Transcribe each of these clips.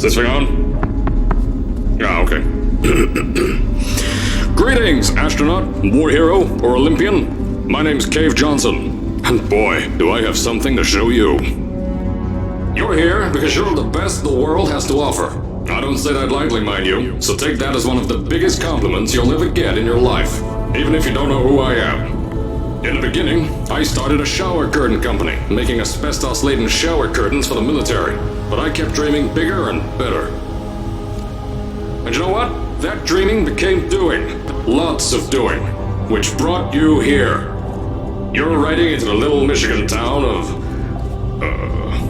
this thing on? Yeah, okay. Greetings, astronaut, war hero, or Olympian. My name's Cave Johnson, and boy, do I have something to show you. You're here because you're the best the world has to offer. I don't say that lightly, mind you, so take that as one of the biggest compliments you'll ever get in your life, even if you don't know who I am. In the beginning, I started a shower curtain company, making asbestos-laden shower curtains for the military, but I kept dreaming bigger and better. And you know what? That dreaming became doing. Lots of doing. Which brought you here. You're riding into the little Michigan town of...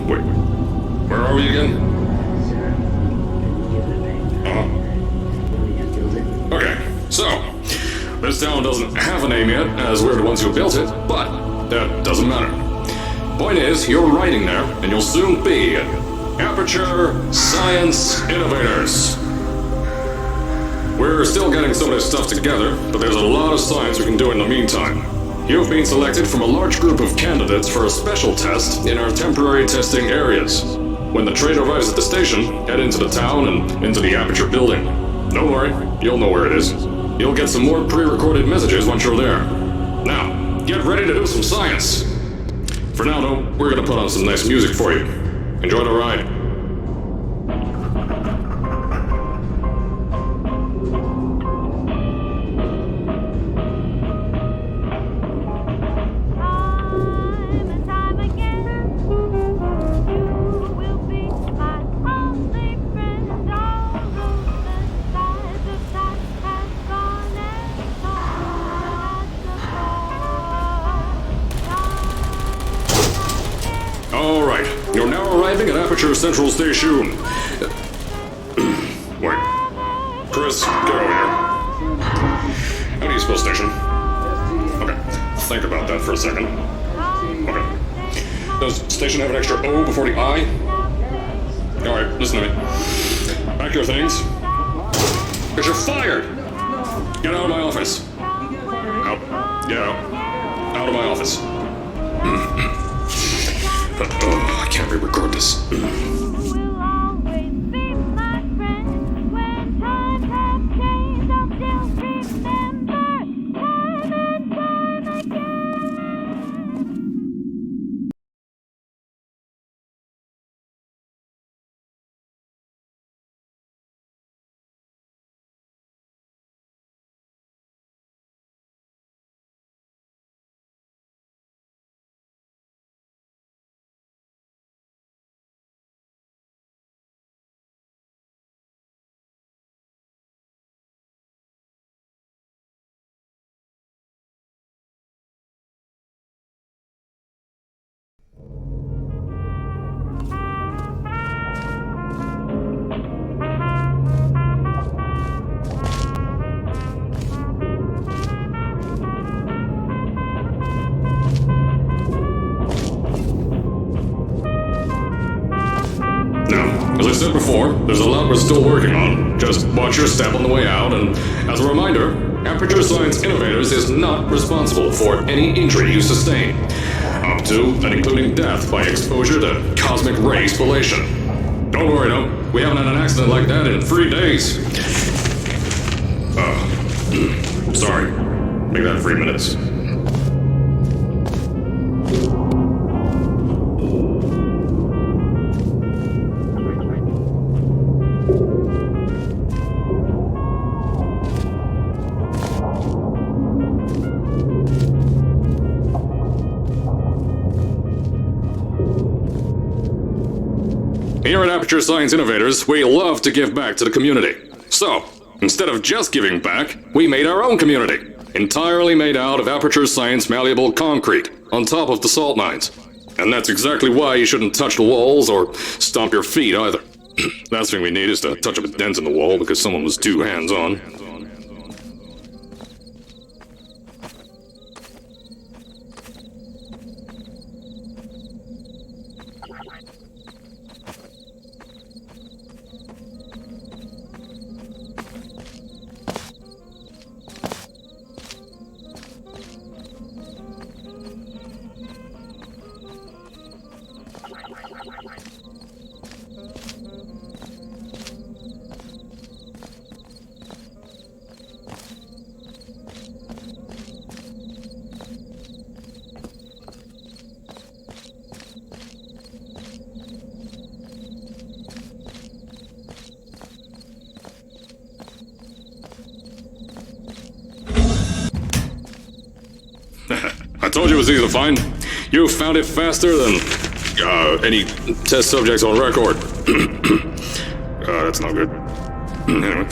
wait. Where are we again? Okay, so... this town doesn't have a name yet, as we're the ones who built it, but that doesn't matter. Point is, you're riding there, and you'll soon be at Aperture Science Innovators. We're still getting some of this stuff together, but there's a lot of science we can do in the meantime. You've been selected from a large group of candidates for a special test in our temporary testing areas. When the train arrives at the station, head into the town and into the Aperture building. Don't worry, you'll know where it is. You'll get some more pre-recorded messages once you're there. Now, get ready to do some science. For now, though, we're gonna put on some nice music for you. Enjoy the ride. Alright, you're now arriving at Aperture Central Station. Wait. Chris, get over here. How do you spell station? Okay, think about that for a second. Okay. Does station have an extra O before the I? Alright, listen to me. Pack your things. Because you're fired! Get out of my office. Out. Get out. Out of my office. I can't re-record this. As I said before, there's a lot we're still working on. Just watch your step on the way out, and as a reminder, Aperture Science Innovators is not responsible for any injury you sustain, up to and including death by exposure to cosmic ray spallation. Don't worry, though, we haven't had an accident like that in 3 days. Sorry. Make that 3 minutes. Here at Aperture Science Innovators, we love to give back to the community. So, instead of just giving back, we made our own community. Entirely made out of Aperture Science malleable concrete, on top of the salt mines. And that's exactly why you shouldn't touch the walls or stomp your feet either. Last thing we need is to touch up a dent in the wall because someone was too hands-on. told you it was easy to find. You found it faster than any test subjects on record. That's not good. Anyway,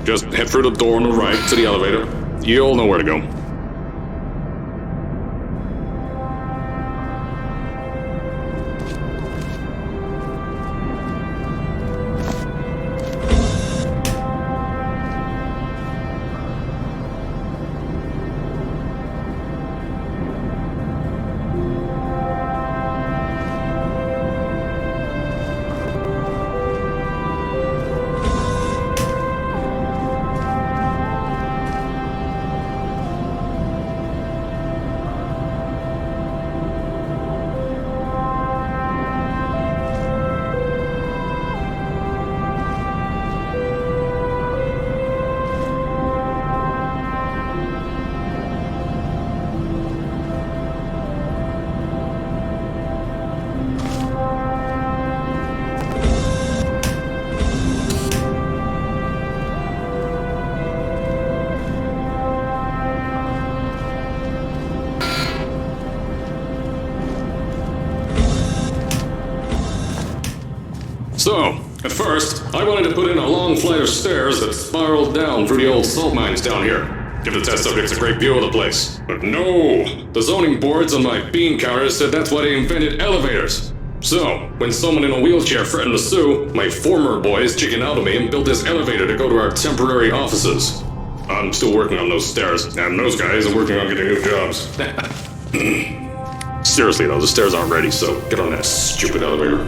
just head through the door on the right to the elevator. You'll know where to go. So, at first, I wanted to put in a long flight of stairs that spiraled down through the old salt mines down here. Give the test subjects a great view of the place. But no! The zoning boards on my bean counters said that's why they invented elevators. So, when someone in a wheelchair threatened to sue, my former boys chickened out of me and built this elevator to go to our temporary offices. I'm still working on those stairs, and those guys are working on getting new jobs. Seriously though, the stairs aren't ready, so get on that stupid elevator.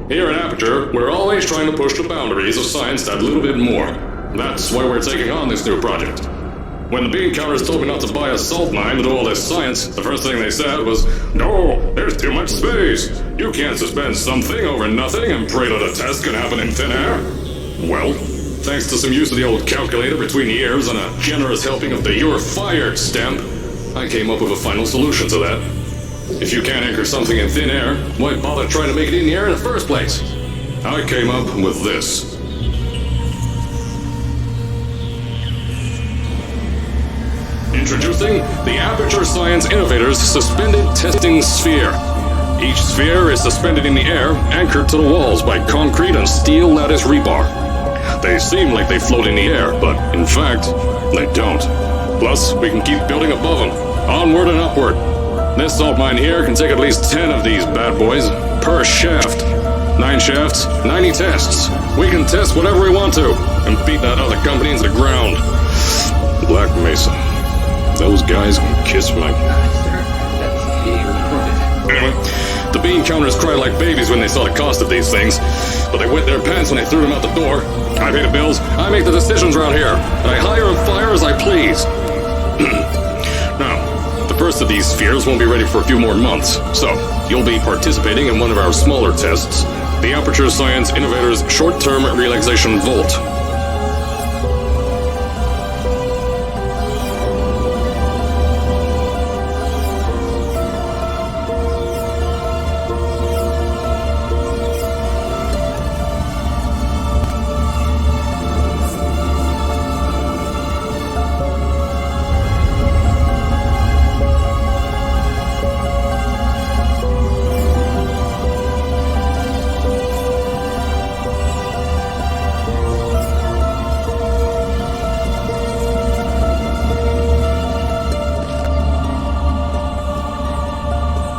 Here at Aperture, we're always trying to push the boundaries of science that little bit more. That's why we're taking on this new project. When the bean counters told me not to buy a salt mine to do all this science, the first thing they said was, "No, there's too much space. You can't suspend something over nothing and pray that a test can happen in thin air." Well, thanks to some use of the old calculator between the ears and a generous helping of the "You're Fired" stamp, I came up with a final solution to that. If you can't anchor something in thin air, why bother trying to make it in the air in the first place? I came up with this. Introducing the Aperture Science Innovators Suspended Testing Sphere. Each sphere is suspended in the air, anchored to the walls by concrete and steel lattice rebar. They seem like they float in the air, but in fact, they don't. Plus, we can keep building above them, onward and upward. This salt mine here can take at least 10 of these bad boys per shaft. 9 shafts, 90 tests. We can test whatever we want to and beat that other company into the ground. Black Mesa. Those guys can kiss my... Anyway, the bean counters cried like babies when they saw the cost of these things, but they wet their pants when they threw them out the door. I pay the bills, I make the decisions around here, and I hire and fire as I please. Now, the first of these spheres won't be ready for a few more months, so you'll be participating in one of our smaller tests, the Aperture Science Innovators Short-Term Relaxation Volt.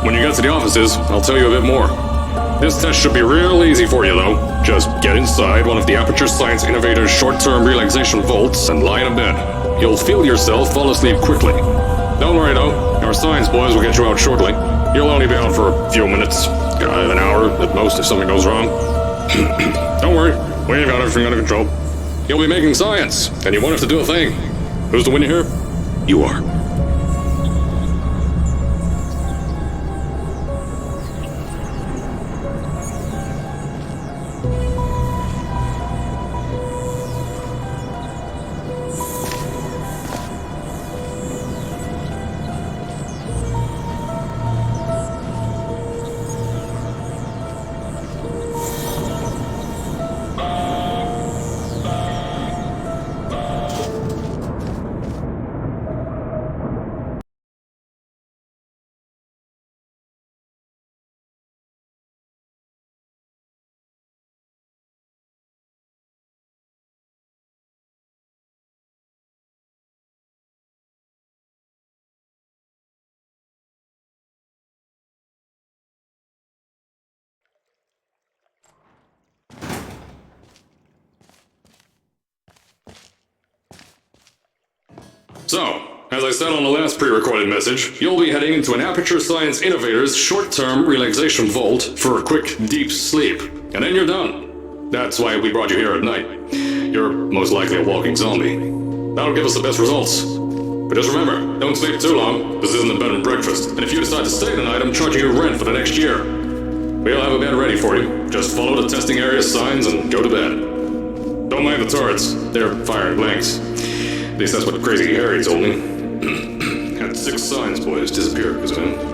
When you get to the offices, I'll tell you a bit more. This test should be real easy for you, though. Just get inside one of the Aperture Science Innovator's short-term relaxation vaults and lie in a bed. You'll feel yourself fall asleep quickly. Don't worry, though. Our science boys will get you out shortly. You'll only be out for a few minutes. An hour at most if something goes wrong. Don't worry. We've got everything under control. You'll be making science, and you won't have to do a thing. Who's the winner here? You are. So, as I said on the last pre-recorded message, you'll be heading into an Aperture Science Innovator's short-term relaxation vault for a quick, deep sleep. And then you're done. That's why we brought you here at night. You're most likely a walking zombie. That'll give us the best results. But just remember, don't sleep too long. This isn't a bed and breakfast. And if you decide to stay tonight, I'm charging you rent for the next year. We'll have a bed ready for you. Just follow the testing area signs and go to bed. Don't mind the turrets. They're firing blanks. At least that's what Crazy Harry told me. Had 6 science boys disappear because of him.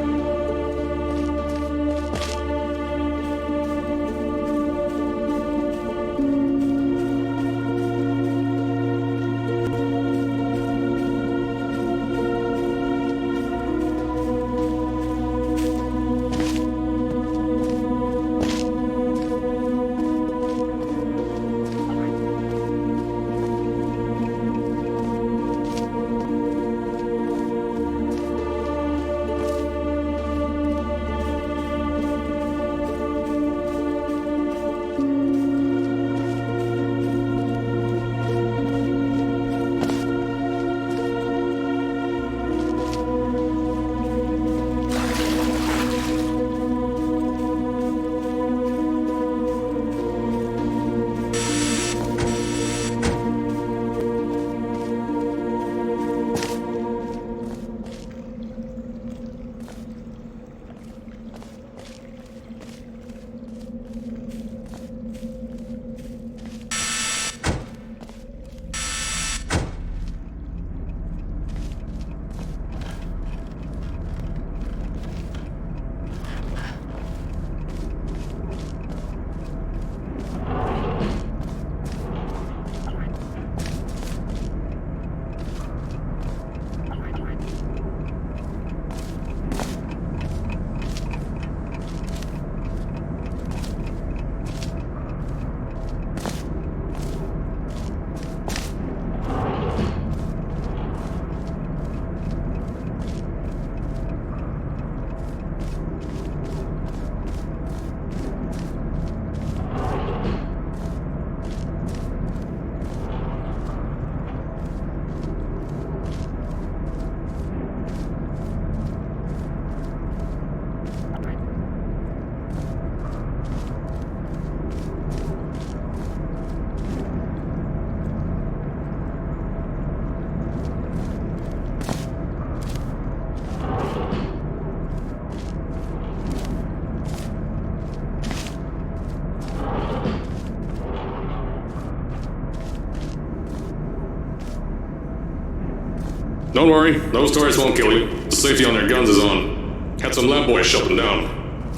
Don't worry, those turrets won't kill you. The safety on their guns is on. Had some lab boys shut them down.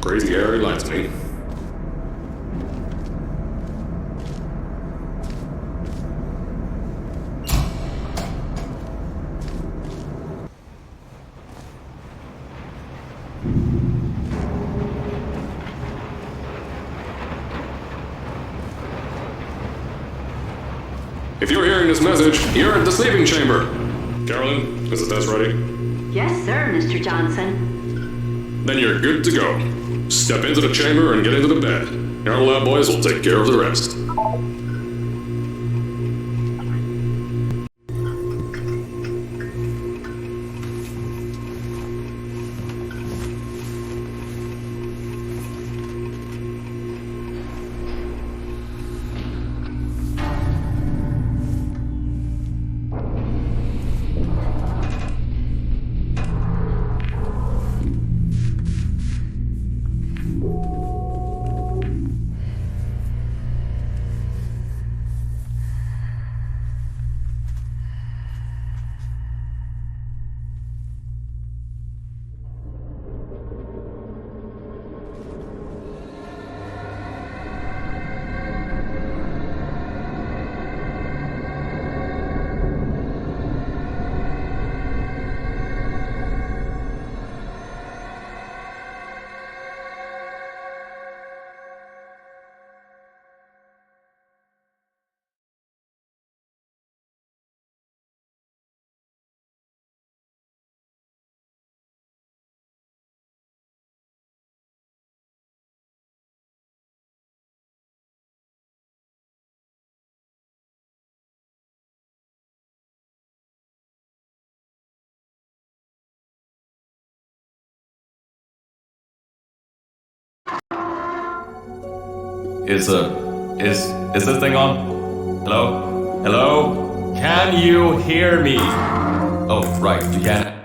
Crazy Harry lied to me. If you're hearing this message, you're at the sleeping chamber. Carolyn, is the test ready? Yes, sir, Mr. Johnson. Then you're good to go. Step into the chamber and get into the bed. Our lab boys will take care of the rest. Is this thing on? Hello? Hello? Can you hear me? Oh, right, you can.